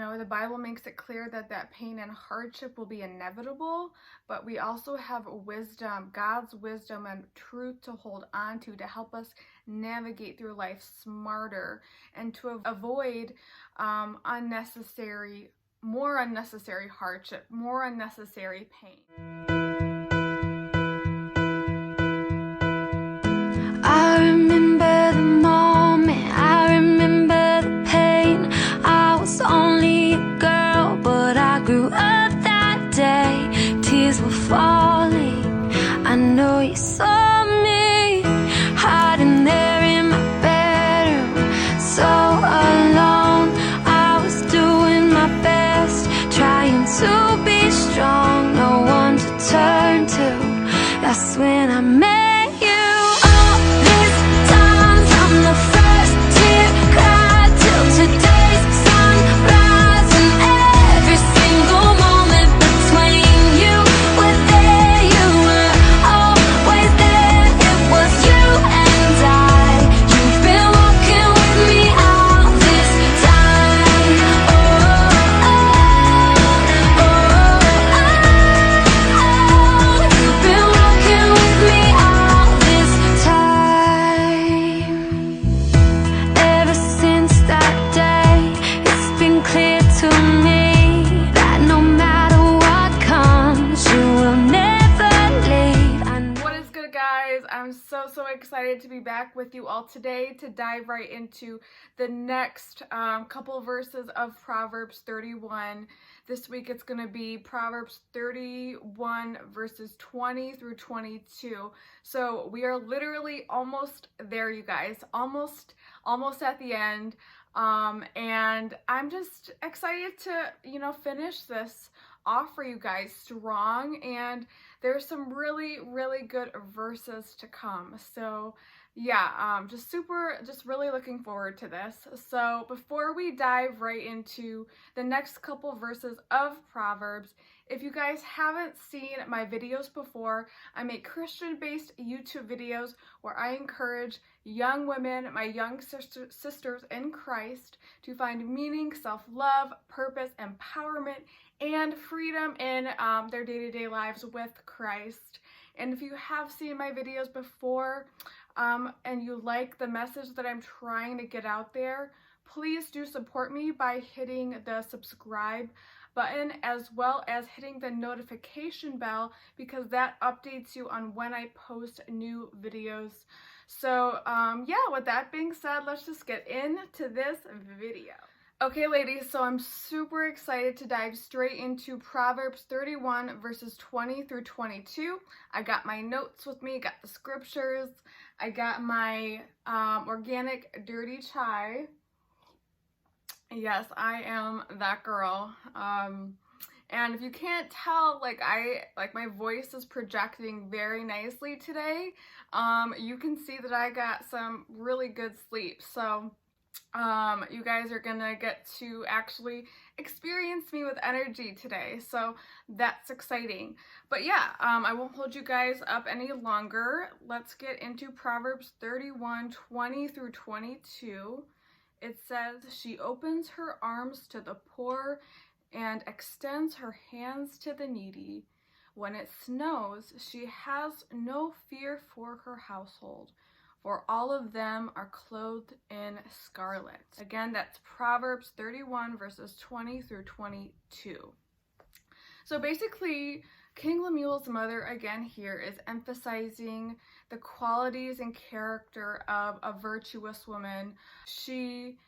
know, the Bible makes it clear that pain and hardship will be inevitable, but we also have wisdom, God's wisdom and truth to hold on to help us navigate through life smarter and to avoid more unnecessary hardship, more unnecessary pain. I remember the moment, I remember the pain. I was only a girl, but I grew up that day. Tears were falling, I know you saw me hiding there in my bedroom, so alone. I was doing my best, trying to be strong, no one to turn to. That's when I met you. All this time from the first tear cried till today's sunrise, and every single moment between you were there. You were always there. It was you and I. You've been walking with me all this time. Oh, oh, oh, oh. You've been walking with me all this time. Ever since that day, it's been clear to me that no matter what comes, you will never leave. What is good, guys? I'm so excited to be back with you all today to dive right into the next couple verses of Proverbs 31. This week it's going to be Proverbs 31 verses 20 through 22. So we are literally almost there, you guys. Almost at the end. And I'm just excited to, finish this off for you guys strong, and there's some really good verses to come. So yeah, just really looking forward to this. So before we dive right into the next couple verses of Proverbs, if you guys haven't seen my videos before, I make Christian-based YouTube videos where I encourage young women, my young sisters in Christ, to find meaning, self-love, purpose, empowerment, and freedom in their day-to-day lives with Christ. And if you have seen my videos before and you like the message that I'm trying to get out there, please do support me by hitting the subscribe button as well as hitting the notification bell, because that updates you on when I post new videos. So yeah, with that being said, let's just get into this video. Okay, ladies, so I'm super excited to dive straight into Proverbs 31 verses 20 through 22. I got my notes with me, got the scriptures, I got my organic dirty chai. Yes, I am that girl. And if you can't tell, my voice is projecting very nicely today. You can see that I got some really good sleep. So you guys are gonna get to actually experience me with energy today, so that's exciting. But yeah, I won't hold you guys up any longer. Let's get into Proverbs 31, 20 through 22. It says, "She opens her arms to the poor and extends her hands to the needy. When it snows, she has no fear for her household, for all of them are clothed in scarlet." Again, that's Proverbs 31 verses 20 through 22. So basically, King Lemuel's mother again here is emphasizing the qualities and character of a virtuous woman. She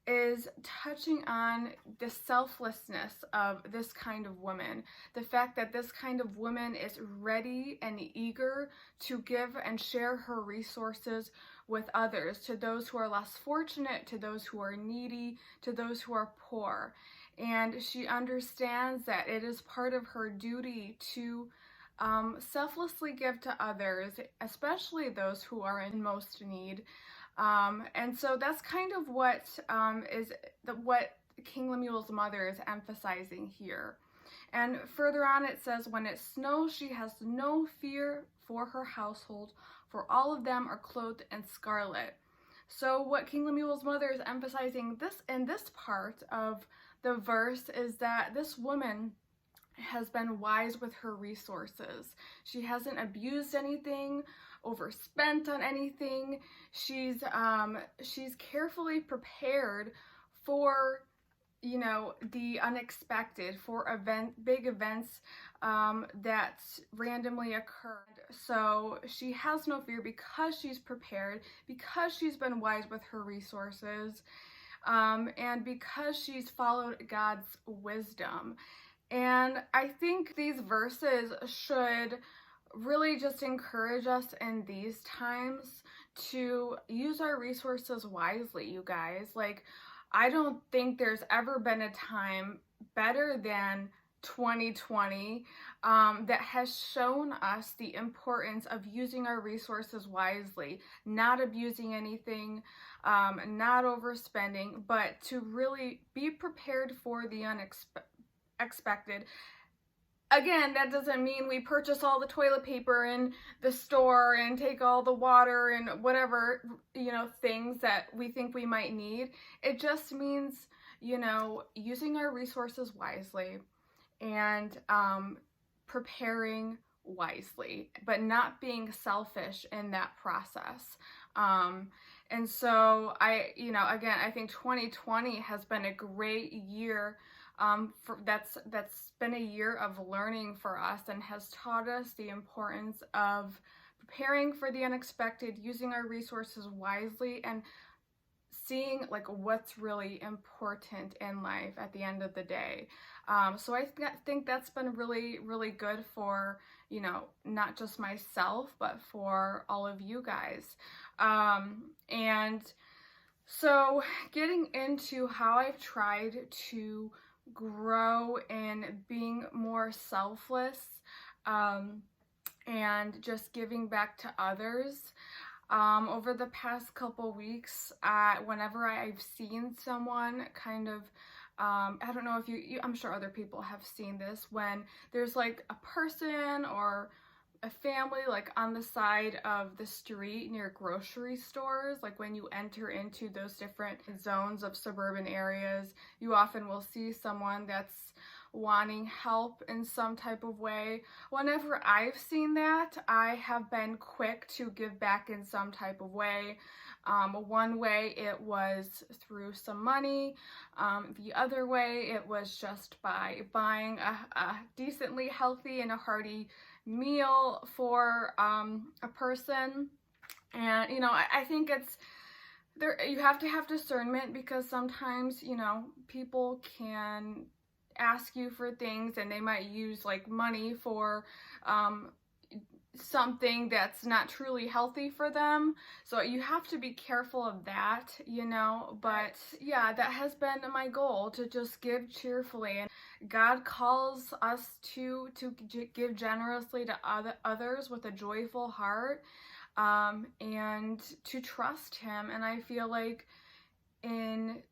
is touching on the selflessness of this kind of woman, the fact that this kind of woman is ready and eager to give and share her resources with others, to those who are less fortunate, to those who are needy, to those who are poor. And she understands that it is part of her duty to selflessly give to others, especially those who are in most need. And so that's kind of what King Lemuel's mother is emphasizing here. And further on it says, "When it snows, she has no fear for her household, for all of them are clothed in scarlet." So what King Lemuel's mother is emphasizing in this part of the verse is that this woman has been wise with her resources. She hasn't abused anything, overspent on anything. She's carefully prepared for, you know, the unexpected, for big events that randomly occurred. So she has no fear because she's prepared, because she's been wise with her resources, and because she's followed God's wisdom. And I think these verses should really just encourage us in these times to use our resources wisely, you guys. Like, I don't think there's ever been a time better than 2020 that has shown us the importance of using our resources wisely, not abusing anything, not overspending, but to really be prepared for the unexpected. Again, that doesn't mean we purchase all the toilet paper in the store and take all the water and whatever, you know, things that we think we might need. It just means, you know, using our resources wisely and preparing wisely, but not being selfish in that process. And so I think 2020 has been a great year. That's been a year of learning for us and has taught us the importance of preparing for the unexpected, using our resources wisely, and seeing like what's really important in life at the end of the day. So I think that's been really, really good for, you know, not just myself, but for all of you guys. And so getting into how I've tried to grow in being more selfless, and just giving back to others. Over the past couple weeks, whenever I've seen someone kind of, I don't know if I'm sure other people have seen this, when there's like a person or a family like on the side of the street near grocery stores, like when you enter into those different zones of suburban areas, you often will see someone that's wanting help in some type of way. Whenever I've seen that, I have been quick to give back in some type of way. One way it was through some money. The other way it was just by buying a decently healthy and a hearty meal for a person. And you know, I think it's there, you have to have discernment, because sometimes, you know, people can ask you for things and they might use like money for something that's not truly healthy for them. So you have to be careful of that, you know. But yeah, that has been my goal, to just give cheerfully. And God calls us to give generously to others with a joyful heart, and to trust Him. And I feel like in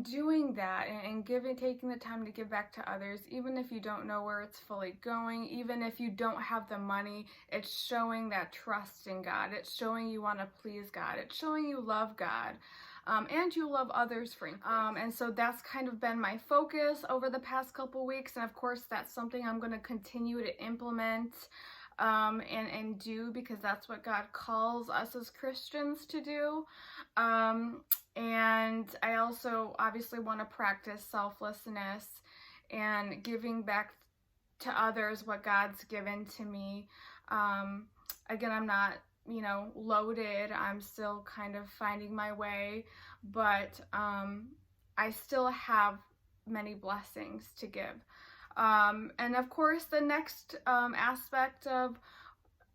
doing that and taking the time to give back to others, even if you don't know where it's fully going, even if you don't have the money, it's showing that trust in God. It's showing you want to please God. It's showing you love God, and you love others, frankly. And so that's kind of been my focus over the past couple weeks. And of course, that's something I'm going to continue to implement and do, because that's what God calls us as Christians to do. And I also obviously want to practice selflessness and giving back to others what God's given to me. Again, I'm not, you know, loaded. I'm still kind of finding my way, but I still have many blessings to give. And of course, the next aspect of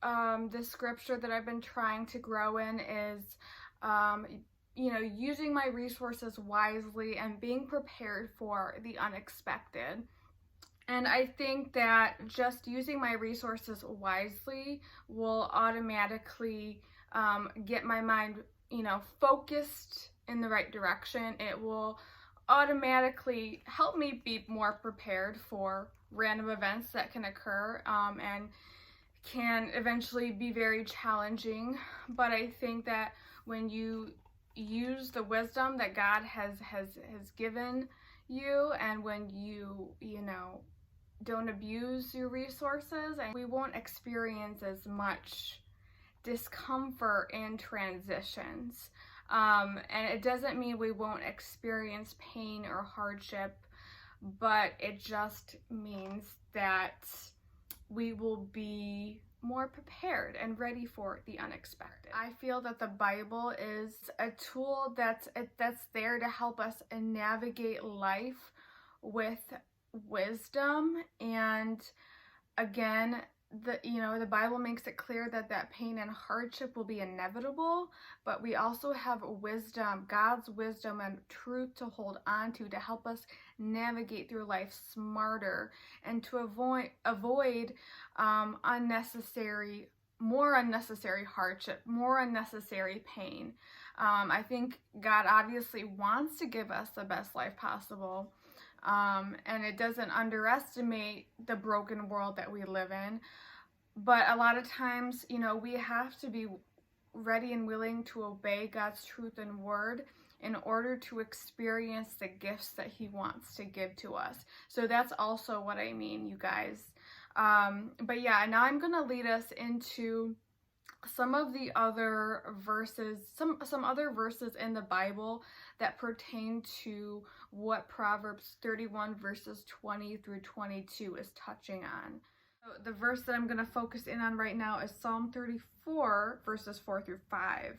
the scripture that I've been trying to grow in is, you know, using my resources wisely and being prepared for the unexpected. And I think that just using my resources wisely will automatically get my mind, you know, focused in the right direction. It will automatically help me be more prepared for random events that can occur, and can eventually be very challenging. But I think that when you use the wisdom that God has given you, and when you know, don't abuse your resources, and we won't experience as much discomfort in transitions. And it doesn't mean we won't experience pain or hardship, but it just means that we will be more prepared and ready for the unexpected. I feel that the Bible is a tool that's there to help us navigate life with wisdom. And again, the Bible makes it clear that pain and hardship will be inevitable, but we also have wisdom, God's wisdom and truth to hold on to help us navigate through life smarter and to avoid more unnecessary hardship, more unnecessary pain. I think God obviously wants to give us the best life possible. And it doesn't underestimate the broken world that we live in. But a lot of times, we have to be ready and willing to obey God's truth and word in order to experience the gifts that He wants to give to us. So that's also what I mean, you guys. But yeah, now I'm going to lead us into some of the other verses, some other verses in the Bible that pertain to what Proverbs 31 verses 20 through 22 is touching on. So the verse that I'm going to focus in on right now is Psalm 34 verses 4 through 5.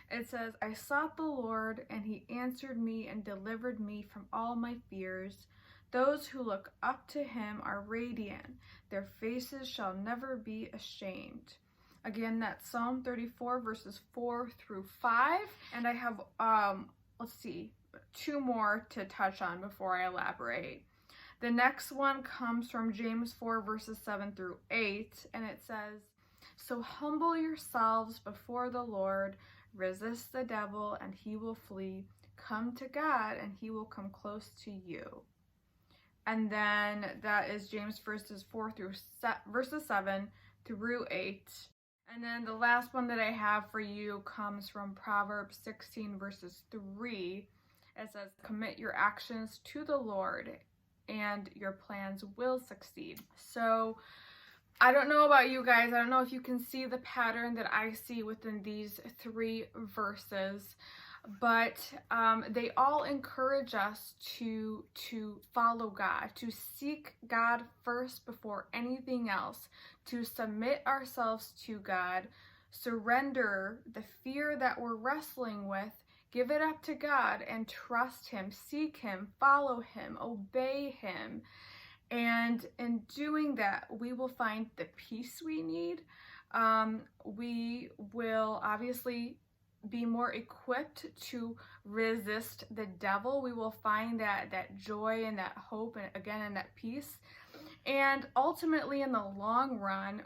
It says, "I sought the Lord, and He answered me and delivered me from all my fears. Those who look up to Him are radiant. Their faces shall never be ashamed." Again, that's Psalm 34 verses 4 through 5. And I have, two more to touch on before I elaborate. The next one comes from James 4 verses 7 through 8. And it says, "So humble yourselves before the Lord, resist the devil, and he will flee. Come to God, and He will come close to you." And then that is James verses 7 through 8. And then the last one that I have for you comes from Proverbs 16 verses 3. It says, "Commit your actions to the Lord, and your plans will succeed." So I don't know about you guys. I don't know if you can see the pattern that I see within these three verses, but they all encourage us to follow God, to seek God first before anything else, to submit ourselves to God, surrender the fear that we're wrestling with, give it up to God, and trust Him, seek Him, follow Him, obey Him. And in doing that, we will find the peace we need. We will obviously be more equipped to resist the devil. We will find that joy and that hope, and again, and that peace. And ultimately, in the long run,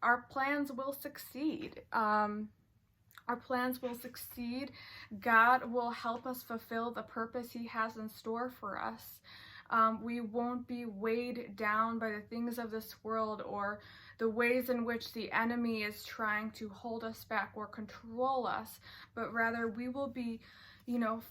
our plans will succeed. Our plans will succeed. God will help us fulfill the purpose He has in store for us. We won't be weighed down by the things of this world or the ways in which the enemy is trying to hold us back or control us, but rather we will be,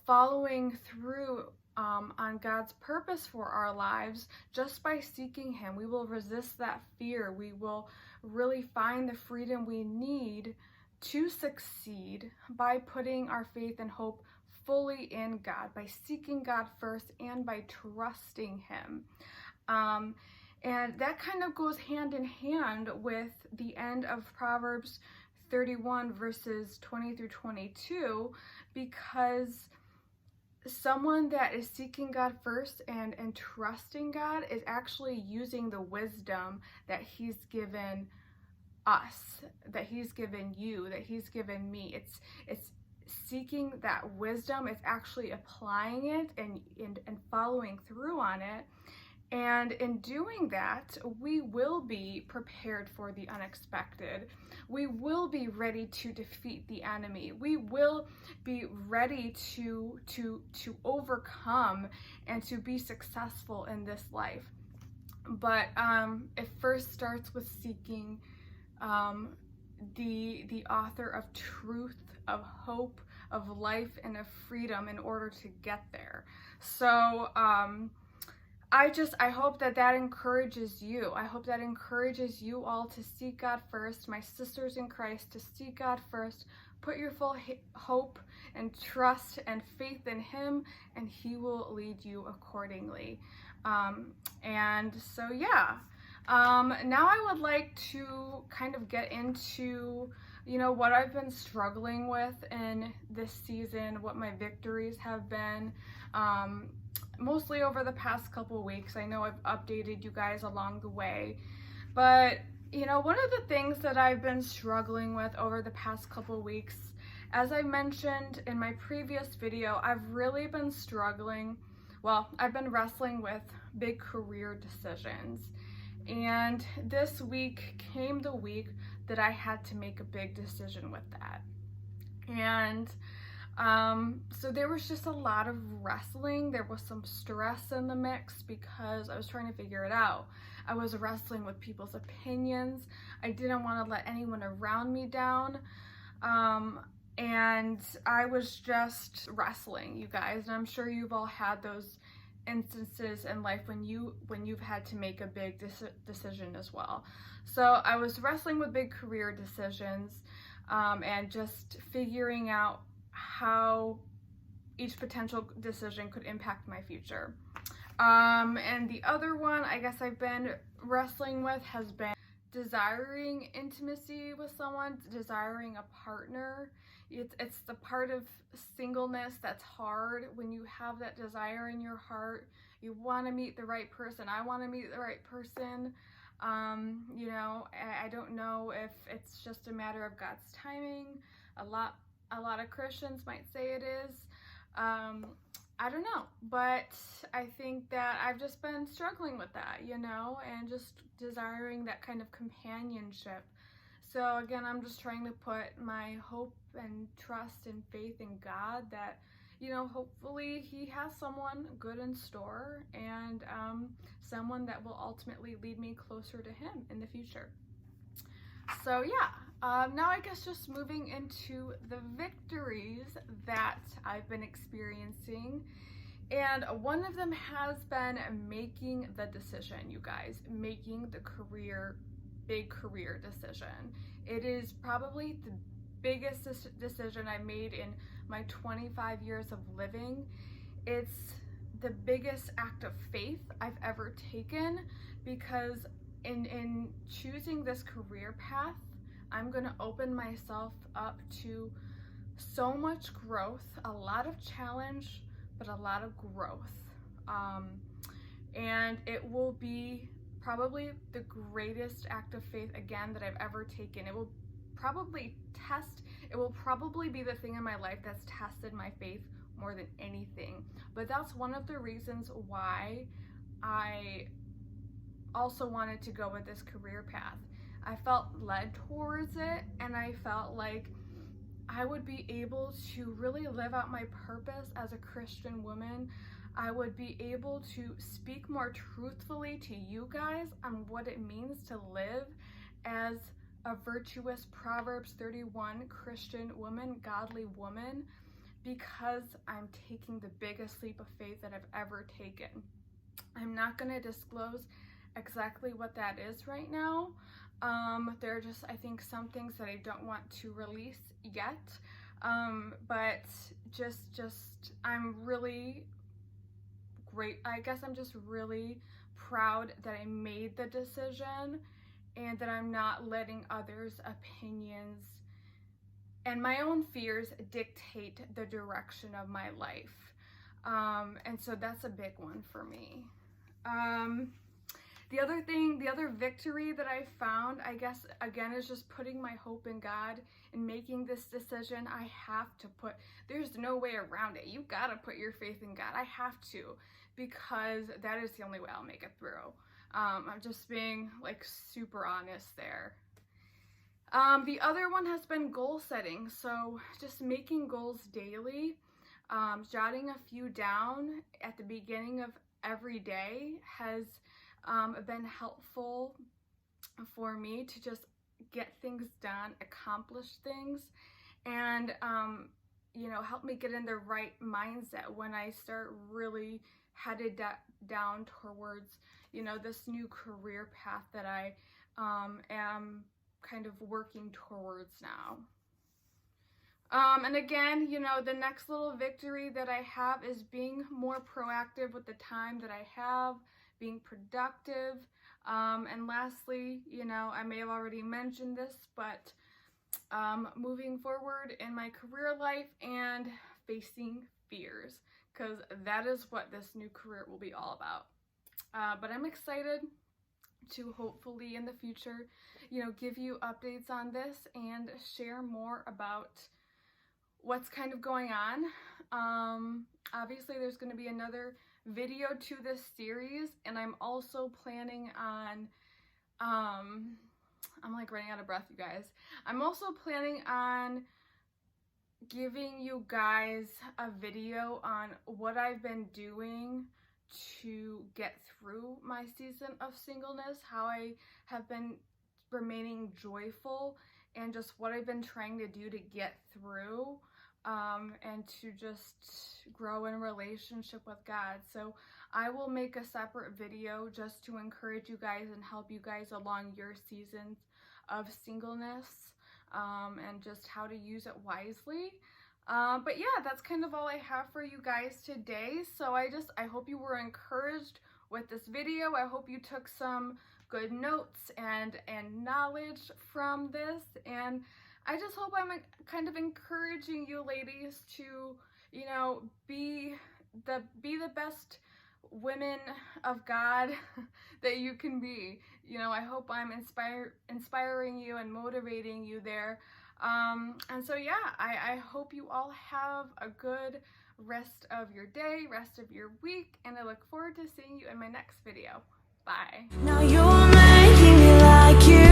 following through on God's purpose for our lives just by seeking Him. We will resist that fear. We will really find the freedom we need to succeed by putting our faith and hope fully in God, by seeking God first and by trusting Him. And that kind of goes hand in hand with the end of Proverbs 31 verses 20 through 22, because someone that is seeking God first and trusting God is actually using the wisdom that He's given us, that He's given you, that He's given me. It's seeking that wisdom. It's actually applying it and following through on it. And in doing that, we will be prepared for the unexpected. We will be ready to defeat the enemy. We will be ready to overcome and to be successful in this life. But it first starts with seeking the author of truth, of hope, of life and of freedom in order to get there. So I hope that that encourages you. I hope that encourages you all to seek God first, my sisters in Christ, to seek God first. Put your full hope and trust and faith in Him, and He will lead you accordingly. And so, yeah. Now I would like to kind of get into, what I've been struggling with in this season, what my victories have been. Mostly over the past couple weeks. I know I've updated you guys along the way, but one of the things that I've been struggling with over the past couple weeks, as I mentioned in my previous video, I've really been struggling. Well, I've been wrestling with big career decisions. And this week came the week that I had to make a big decision with that. And so there was just a lot of wrestling. There was some stress in the mix because I was trying to figure it out. I was wrestling with people's opinions. I didn't want to let anyone around me down. And I was just wrestling, you guys. And I'm sure you've all had those instances in life when you've had to make a big decision as well. So I was wrestling with big career decisions, and just figuring out how each potential decision could impact my future. And the other one I guess I've been wrestling with has been desiring intimacy with someone, desiring a partner. It's the part of singleness that's hard. When you have that desire in your heart, you want to meet the right person. I want to meet the right person. I don't know if it's just a matter of God's timing. A lot of Christians might say it is. I don't know, but I think that I've just been struggling with that, and just desiring that kind of companionship. So again, I'm just trying to put my hope and trust and faith in God that, hopefully He has someone good in store, and someone that will ultimately lead me closer to Him in the future. So yeah, now I guess just moving into the victories that I've been experiencing. And one of them has been making the decision, you guys, making the big career decision. It is probably the biggest decision I made in my 25 years of living. It's the biggest act of faith I've ever taken, because in choosing this career path, I'm going to open myself up to so much growth, a lot of challenge, but a lot of growth. And it will be probably the greatest act of faith, again, that I've ever taken. It will probably be the thing in my life that's tested my faith more than anything. But that's one of the reasons why I also wanted to go with this career path. I felt led towards it, and I felt like I would be able to really live out my purpose as a Christian woman. I would be able to speak more truthfully to you guys on what it means to live as a virtuous Proverbs 31 Christian woman, godly woman, because I'm taking the biggest leap of faith that I've ever taken. I'm not going to disclose exactly what that is right now. There are just, I think, some things that I don't want to release yet. But I'm really great. I guess I'm just really proud that I made the decision, and that I'm not letting others' opinions and my own fears dictate the direction of my life. And so that's a big one for me. The other victory that I found, I guess, again, is just putting my hope in God and making this decision. There's no way around it. You gotta put your faith in God. I have to, because that is the only way I'll make it through. I'm just being super honest there. The other one has been goal setting. So just making goals daily, jotting a few down at the beginning of every day has been helpful for me to just get things done, accomplish things. And help me get in the right mindset when I start really headed down towards, this new career path that I am kind of working towards now. And again, the next little victory that I have is being more proactive with the time that I have, being productive. And lastly, I may have already mentioned this, but moving forward in my career life and facing fears, because that is what this new career will be all about. But I'm excited to hopefully in the future, give you updates on this and share more about what's kind of going on. Obviously, there's going to be another video to this series, and I'm also planning on, I'm like running out of breath, you guys. I'm also planning on giving you guys a video on what I've been doing to get through my season of singleness, how I have been remaining joyful, and just what I've been trying to do to get through and to just grow in relationship with God. So I will make a separate video just to encourage you guys and help you guys along your seasons of singleness and just how to use it wisely. But yeah, that's kind of all I have for you guys today. So I hope you were encouraged with this video. I hope you took some good notes and knowledge from this, and I just hope I'm kind of encouraging you ladies to, be the best women of God that you can be. I hope I'm inspiring you and motivating you there. And so yeah, I hope you all have a good rest of your day, rest of your week, and I look forward to seeing you in my next video. Bye. Now you're making me like you.